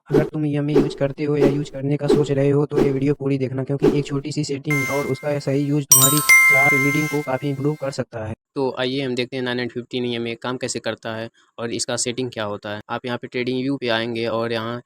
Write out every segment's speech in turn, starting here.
अगर तुम EMI use करते हो या यूज़ करने का सोच रहे हो तो ये वीडियो पूरी देखना, क्योंकि एक छोटी-सी सेटिंग और उसका सही यूज़ तुम्हारी चार्ट रीडिंग को काफ़ी इम्प्रूव कर सकता है। तो आइए हम देखते हैं 915 ईएमआई काम कैसे करता है और इसका सेटिंग क्या होता है। आप यहाँ पे ट्रेडिंग व्यू पे आएँगे और यहाँ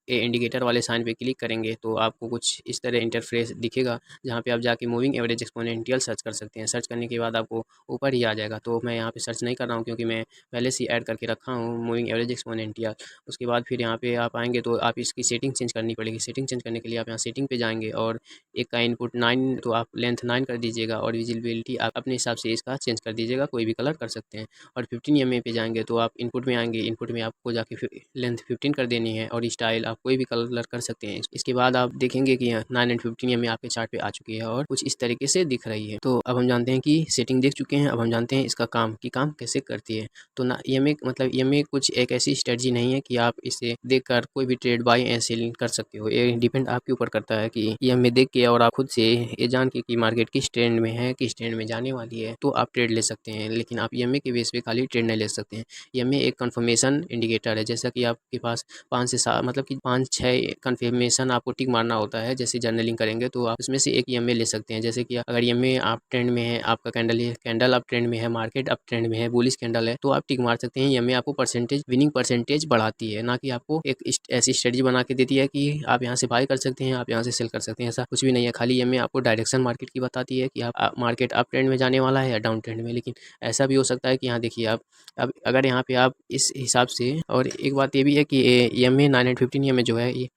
इंडिकेटर वाले साइन पे क्लिक करेंगे तो आपको कुछ इस तरह इंटरफेस दिखेगा, जहाँ पे आप जाके मूविंग एवरेज एक्सपोनेंशियल सर्च कर सकते हैं। सर्च करने के बाद आपको ऊपर ही आ जाएगा, तो मैं यहाँ पे सर्च नहीं कर रहा हूँ क्योंकि मैं पहले से ही ऐड करके रखा हूँ मूविंग एवरेज एक्सपोनेंशियल। उसके बाद फिर यहाँ पे आप आएँगे तो आप इसकी सेटिंग चेंज करनी पड़ेगी। सेटिंग चेंज करने के लिए आप यहाँ सेटिंग पे जाएँगे और एक का इनपुट 9 तो आप लेंथ 9 कर दीजिएगा और विजिबिलिटी आप अपने हिसाब से इसका चेंज कर दीजिएगा, कोई भी कलर कर सकते हैं। और 15 एमए पे जाएँगे तो आप इनपुट में आएँगे, इनपुट में आपको जाके लेंथ 15 कर देनी है और स्टाइल आप कोई भी कलर कर सकते हैं। इसके बाद आप देखेंगे कि 9 एंड 15 एमए आपके चार्ट पे आ चुकी है और कुछ इस तरीके से दिख रही है। तो अब हम जानते हैं कि सेटिंग देख चुके हैं, अब हम जानते हैं इसका काम कि काम कैसे करती है। तो ना ईएमए मतलब ईएमए कुछ एक ऐसी स्ट्रेटजी नहीं है कि आप इसे देखकर कोई भी ट्रेड बाय एंड सेलिंग कर सकते हो। ये डिपेंड आपके ऊपर करता है कि ईएमए देख के और आप खुद से ये जान के कि मार्केट किस ट्रेंड में है, किस ट्रेंड में जाने वाली है, तो आप ट्रेड ले सकते हैं। लेकिन आप ईएमए के बेस पे खाली ट्रेड नहीं ले सकते हैं। ईएमए एक कन्फर्मेशन इंडिकेटर है, जैसा कि आपके पास 5 से 7 मतलब कि 5-6 कन्फर्मेशन आपको टिक मारना होता है। जैसे जर्नलिंग करेंगे तो आप उसमें से एक ईएमए ले सकते हैं। जैसे कि अगर ईएमए आप ट्रेंड में है, आपका कैंडल अप ट्रेंड में है, मार्केट अप ट्रेंड में है, बुलिश कैंडल है, तो आप टिक मार सकते हैं। ईएमए आपको परसेंटेज विनिंग परसेंटेज बढ़ाती है, ना कि आपको एक ऐसी स्ट्रेटजी बना के देती है कि आप यहाँ से बाय कर सकते हैं, आप यहाँ से सेल कर सकते हैं। ऐसा कुछ भी नहीं है। खाली ईएमए आपको डायरेक्शन मार्केट की बताती है कि आप मार्केट अप ट्रेंड में जाने वाला है या डाउन ट्रेंड में। लेकिन ऐसा भी हो सकता है कि यहाँ देखिए आप अब अगर यहाँ पे आप इस हिसाब से, और एक बात ये भी है कि ईएमए 915 ईएमए जो है ये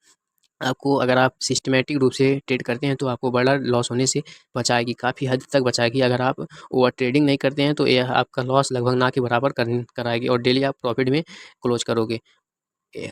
आपको, अगर आप सिस्टमैटिक रूप से ट्रेड करते हैं तो आपको बड़ा लॉस होने से बचाएगी, काफ़ी हद तक बचाएगी। अगर आप ओवर ट्रेडिंग नहीं करते हैं तो यह आपका लॉस लगभग ना के बराबर कराएगी और डेली आप प्रॉफिट में क्लोज करोगे।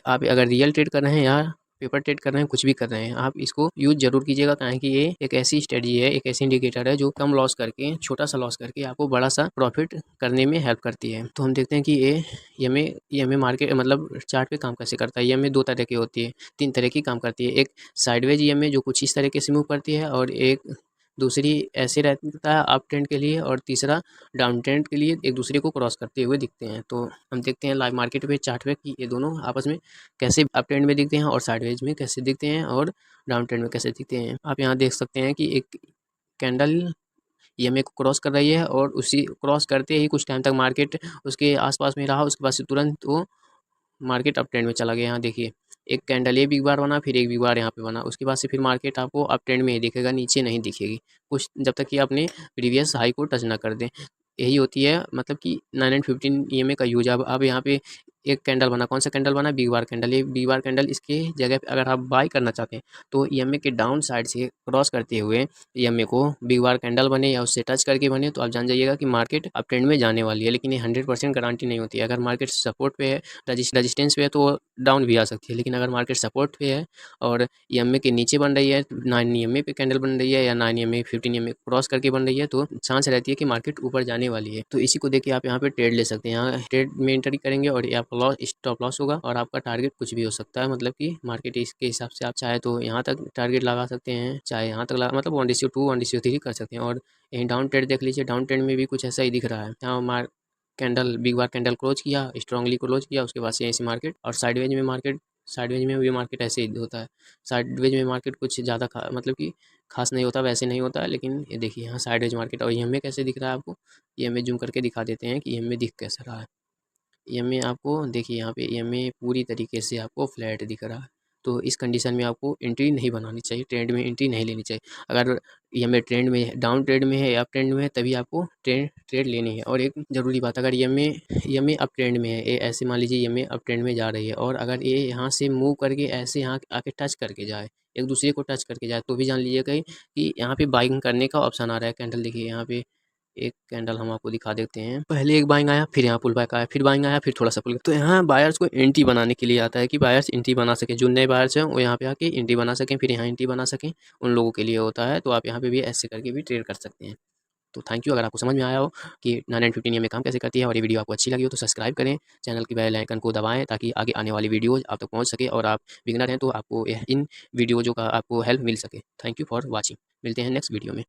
आप अगर रियल ट्रेड कर रहे हैं या पेपर ट्रेड कर रहे हैं, कुछ भी कर रहे हैं, आप इसको यूज़ ज़रूर कीजिएगा, काहे कि ये एक ऐसी स्ट्रेटजी है, एक ऐसी इंडिकेटर है जो कम लॉस करके, छोटा-सा लॉस करके आपको बड़ा-सा प्रॉफिट करने में हेल्प करती है। तो हम देखते हैं कि ये हमें मार्केट मतलब चार्ट पे काम कैसे करता है। ये हमें 2 तरह की होती है, 3 तरह की काम करती है। एक साइडवेज ईएमए जो कुछ इस तरीके से मूव करती है, और एक दूसरी ऐसे रहता है अप ट्रेंड के लिए, और तीसरा डाउन ट्रेंड के लिए एक दूसरे को क्रॉस करते हुए दिखते हैं। तो हम देखते हैं लाइव मार्केट पे चार्ट पे कि ये दोनों आपस में कैसे अप ट्रेंड में दिखते हैं और साइडवेज में कैसे दिखते हैं और डाउन ट्रेंड में कैसे दिखते हैं। आप यहाँ देख सकते हैं कि एक कैंडल ईएमए को क्रॉस कर रही है और उसी क्रॉस करते ही कुछ टाइम तक मार्केट उसके आसपास में रहा, उसके बाद से तुरंत वो मार्केट अप ट्रेंड में चला गया। यहाँ देखिए एक कैंडल ये बिग बार बना, फिर एक बिग बार यहाँ पे बना, उसके बाद से फिर मार्केट आपको अप ट्रेंड में ही दिखेगा, नीचे नहीं दिखेगी कुछ, जब तक कि आपने प्रीवियस हाई को टच ना कर दें। यही होती है मतलब कि 9 एंड 15 ईएमए का यूज। अब यहाँ पे एक कैंडल बना, कौन सा कैंडल बना, बिग बार कैंडल। ये बिग बार कैंडल, इसके जगह पे अगर आप बाय करना चाहते हैं तो ईएमए के डाउन साइड से क्रॉस करते हुए ईएमए को बिग बार कैंडल बने या उससे टच करके बने, तो आप जान जाइएगा कि मार्केट अप ट्रेंड में जाने वाली है। लेकिन ये 100% गारंटी नहीं होती है। अगर मार्केट सपोर्ट पे है, रजिस्टेंस पे है, तो डाउन भी आ सकती है। लेकिन अगर मार्केट सपोर्ट पे है और ईएमए के नीचे बन रही है, 9 ईएमए पे कैंडल बन रही है या 9 ईएमए 15 ईएमए क्रॉस करके बन रही है, तो चांस रहती है कि मार्केट ऊपर जाने वाली है। तो इसी को देख के आप यहाँ पे ट्रेड ले सकते हैं। यहाँ ट्रेड में एंट्री करेंगे और ये आपका लॉस स्टॉप लॉस होगा और आपका टारगेट कुछ भी हो सकता है। मतलब कि मार्केट इसके हिसाब से आप चाहे तो यहाँ तक टारगेट लगा सकते हैं, चाहे यहाँ तक लगा, मतलब 1:2 1:3 कर सकते हैं। और यहीं डाउन ट्रेड देख लीजिए, डाउन ट्रेंड में भी कुछ ऐसा ही दिख रहा है। यहाँ कैंडल बिग बार कैंडल क्लोज किया, स्ट्रांगली क्लोज किया, उसके बाद से ऐसे मार्केट, और साइडवेज में भी मार्केट ऐसे ही होता है। साइडवेज में मार्केट कुछ ज़्यादा मतलब कि खास नहीं होता, वैसे नहीं होता है। लेकिन ये देखिए यहाँ साइडवेज मार्केट, और ये हमें कैसे दिख रहा है आपको, ये हमें जूम करके दिखा देते हैं कि ये हमें दिख कैसा रहा है। ईएमए आपको देखिए यहाँ पे ईएमए पूरी तरीके से आपको फ्लैट दिख रहा है। तो इस कंडीशन में आपको एंट्री नहीं बनानी चाहिए, ट्रेंड में एंट्री नहीं लेनी चाहिए। अगर ईएमए ट्रेंड में है, डाउन ट्रेंड में है या अप ट्रेंड में है, तभी आपको ट्रेड लेनी है। और एक ज़रूरी बात, अगर ईएमए ईएमए अप ट्रेंड में है, ये ऐसे मान लीजिए ईएमए अप ट्रेंड में जा रही है, और अगर ये यहाँ से मूव करके ऐसे यहाँ आके टच करके जाए, एक दूसरे को टच करके जाए, तो भी जान लीजिएगा कि यहाँ पे बाइंग करने का ऑप्शन आ रहा है। कैंडल देखिए यहाँ पे एक कैंडल हम आपको दिखा देते हैं। पहले एक बाइंग आया, फिर यहाँ पुल बैक आया, फिर बाइंग आया, फिर थोड़ा सा पुल। तो यहाँ बायर्स को एंट्री बनाने के लिए आता है कि बायर्स एंट्री बना सकें, जो नए बायर्स हैं वो यहाँ पे आके एंट्री बना सकें, फिर यहाँ एंट्री बना सकें, उन लोगों के लिए होता है। तो आप यहाँ पे भी ऐसे करके भी ट्रेड कर सकते हैं। तो थैंक यू। अगर आपको समझ में आया हो कि 9 एंड 15 में काम कैसे करती है और ये वीडियो आपको अच्छी लगी हो तो सब्सक्राइब करें, चैनल की बेल आइकन को दबाएं, ताकि आगे आने वाली वीडियोज़ आप तक पहुँच सके, और आप बिगिनर हैं तो आपको इन वीडियोज़ों का आपको हेल्प मिल सके। Thank you for watching. मिलते हैं नेक्स्ट वीडियो में।